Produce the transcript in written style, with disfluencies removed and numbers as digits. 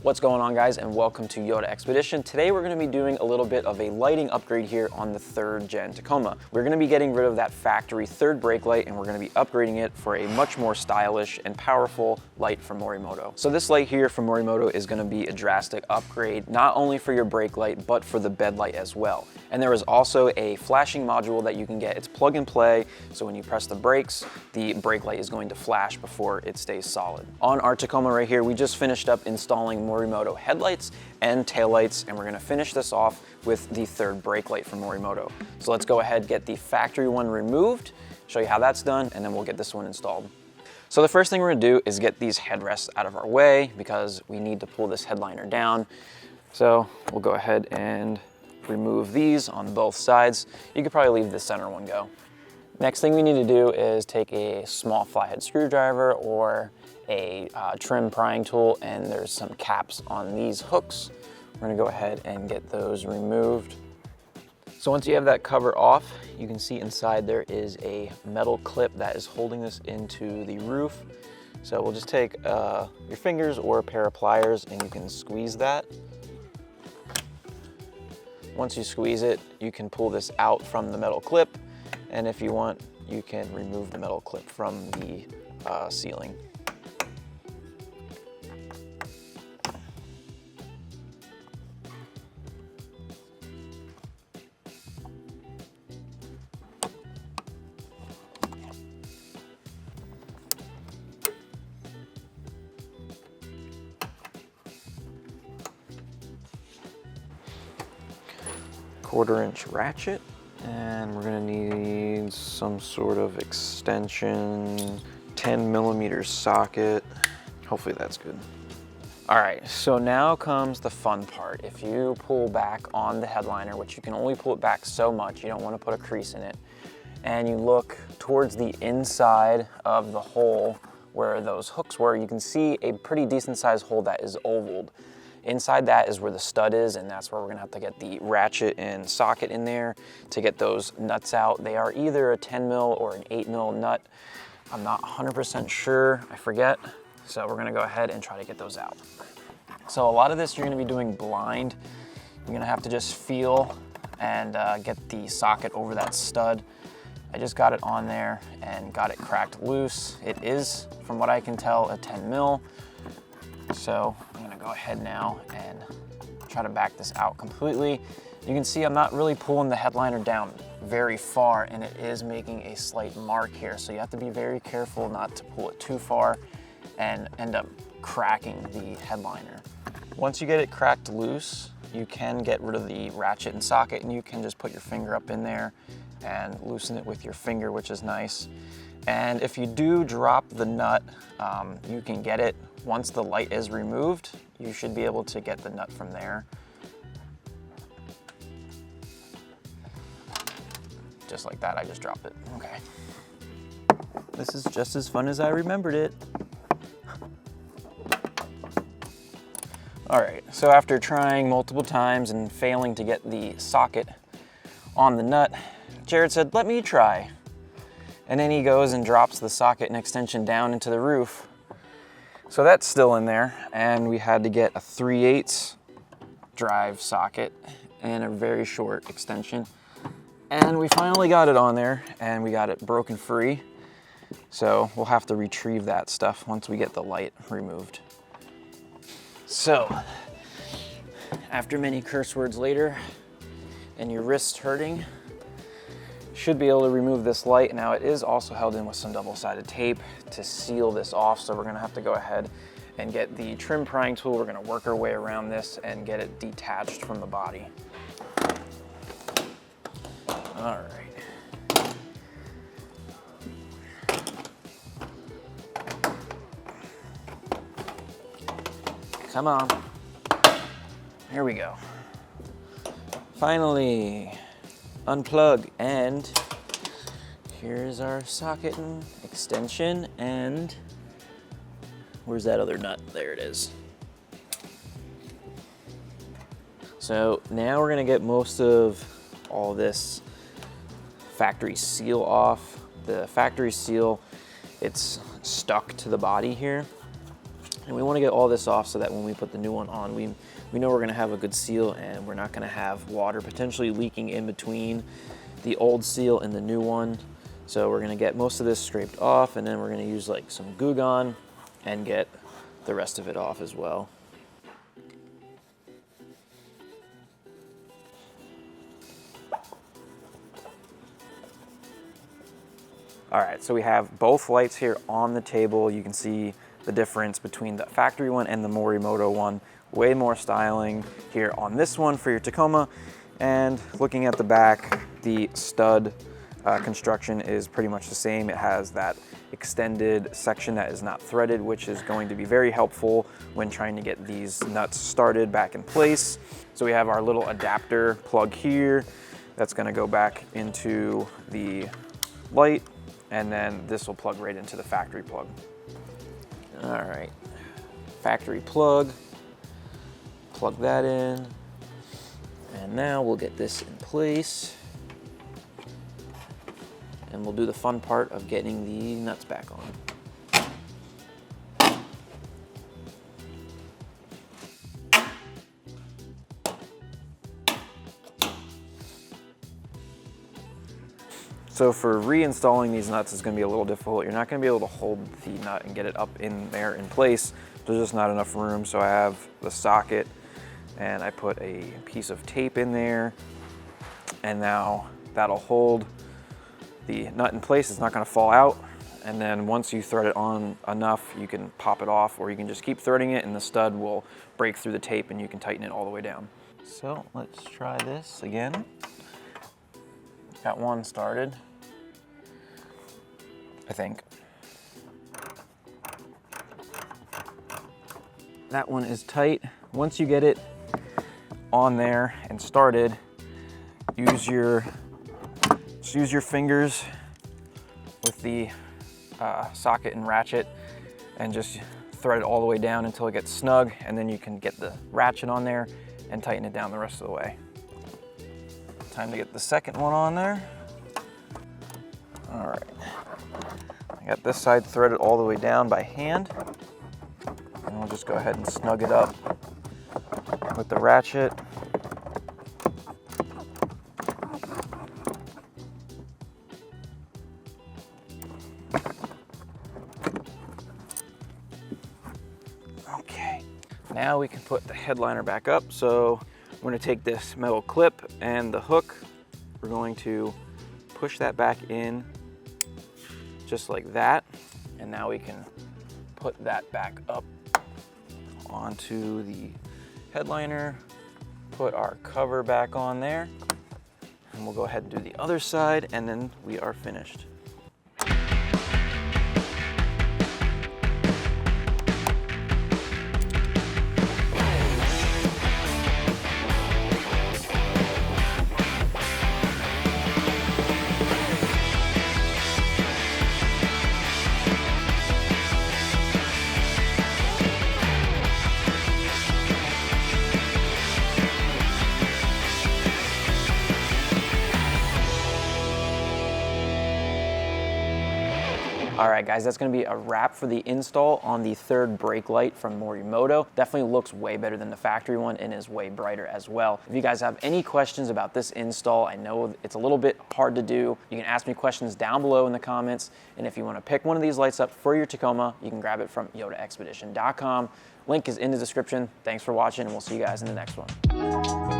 What's going on, guys, and welcome to Yota Xpedition. Today we're going to be doing a little bit of a lighting upgrade here on the 3rd gen Tacoma. We're going to be getting rid of that factory 3rd brake light and we're going to be upgrading it for a much more stylish and powerful light from Morimoto. So this light here from Morimoto is going to be a drastic upgrade, not only for your brake light, but for the bed light as well. And there is also a flashing module that you can get. It's plug and play, so when you press the brakes, the brake light is going to flash before it stays solid. On our Tacoma right here, we just finished up installing Morimoto headlights and taillights, and we're gonna finish this off with the 3rd brake light from Morimoto. So let's go ahead, get the factory one removed, show you how that's done, and then we'll get this one installed. So the first thing we're gonna do is get these headrests out of our way because we need to pull this headliner down. So we'll go ahead and remove these on both sides. You could probably leave the center one go. Next thing we need to do is take a small flathead screwdriver or a trim prying tool, and there's some caps on these hooks. We're gonna go ahead and get those removed. So once you have that cover off, you can see inside there is a metal clip that is holding this into the roof. So we'll just take your fingers or a pair of pliers and you can squeeze that. Once you squeeze it, you can pull this out from the metal clip, and if you want, you can remove the metal clip from the ceiling. Quarter-inch ratchet, and we're gonna need some sort of extension, 10mm socket. Hopefully that's good. All right, so now comes the fun part. If you pull back on the headliner, which you can only pull it back so much, you don't want to put a crease in it, and you look towards the inside of the hole where those hooks were, you can see a pretty decent sized hole that is ovaled. Inside that is where the stud is, and that's where we're gonna have to get the ratchet and socket in there to get those nuts out. They are either a 10mm or an 8mm nut. I'm not 100% sure, I forget. So we're gonna go ahead and try to get those out. So a lot of this you're gonna be doing blind. You're gonna have to just feel and get the socket over that stud. I just got it on there and got it cracked loose. It is, from what I can tell, a 10mm. So I'm gonna go ahead now and try to back this out completely. You can see I'm not really pulling the headliner down very far, and it is making a slight mark here. So you have to be very careful not to pull it too far and end up cracking the headliner. Once you get it cracked loose, you can get rid of the ratchet and socket, and you can just put your finger up in there and loosen it with your finger, which is nice. And if you do drop the nut, you can get it once the light is removed. You should be able to get the nut from there. Just like that, I just dropped it. Okay. This is just as fun as I remembered it. All right, so after trying multiple times and failing to get the socket on the nut, Jared said, "Let me try." And then he goes and drops the socket and extension down into the roof. So that's still in there, and we had to get a 3/8 drive socket and a very short extension. And we finally got it on there, and we got it broken free. So we'll have to retrieve that stuff once we get the light removed. So, after many curse words later, and your wrist hurting, should be able to remove this light. Now it is also held in with some double-sided tape to seal this off, so we're gonna have to go ahead and get the trim prying tool. We're gonna work our way around this and get it detached from the body. All right. Come on. Here we go. Finally. Unplug, and here's our socket and extension, and where's that other nut? There it is. So now we're gonna get most of all this factory seal off. The factory seal, it's stuck to the body here. And we want to get all this off so that when we put the new one on, we know we're going to have a good seal and we're not going to have water potentially leaking in between the old seal and the new one. So we're going to get most of this scraped off, and then we're going to use like some Goo Gone and get the rest of it off as well. All right, so we have both lights here on the table. You can see the difference between the factory one and the Morimoto one. Way more styling here on this one for your Tacoma. And looking at the back, the stud construction is pretty much the same. It has that extended section that is not threaded, which is going to be very helpful when trying to get these nuts started back in place. So we have our little adapter plug here. That's gonna go back into the light, and then this will plug right into the factory plug. All right, factory plug, plug that in. And now we'll get this in place. And we'll do the fun part of getting the nuts back on. So for reinstalling these nuts, it's gonna be a little difficult. You're not gonna be able to hold the nut and get it up in there in place. There's just not enough room. So I have the socket and I put a piece of tape in there, and now that'll hold the nut in place. It's not gonna fall out. And then once you thread it on enough, you can pop it off, or you can just keep threading it and the stud will break through the tape and you can tighten it all the way down. So let's try this again. Got one started, I think. That one is tight. Once you get it on there and started, use your fingers with the socket and ratchet and just thread it all the way down until it gets snug, and then you can get the ratchet on there and tighten it down the rest of the way. Time to get the second one on there. All right, I got this side threaded all the way down by hand, and we'll just go ahead and snug it up with the ratchet. Okay, now we can put the headliner back up. So I'm going to take this metal clip and the hook. We're going to push that back in just like that. And now we can put that back up onto the headliner, put our cover back on there, and we'll go ahead and do the other side, and then we are finished. All right, guys, that's gonna be a wrap for the install on the third brake light from Morimoto. Definitely looks way better than the factory one and is way brighter as well. If you guys have any questions about this install, I know it's a little bit hard to do. You can ask me questions down below in the comments. And if you wanna pick one of these lights up for your Tacoma, you can grab it from YotaXpedition.com. Link is in the description. Thanks for watching, and we'll see you guys in the next one.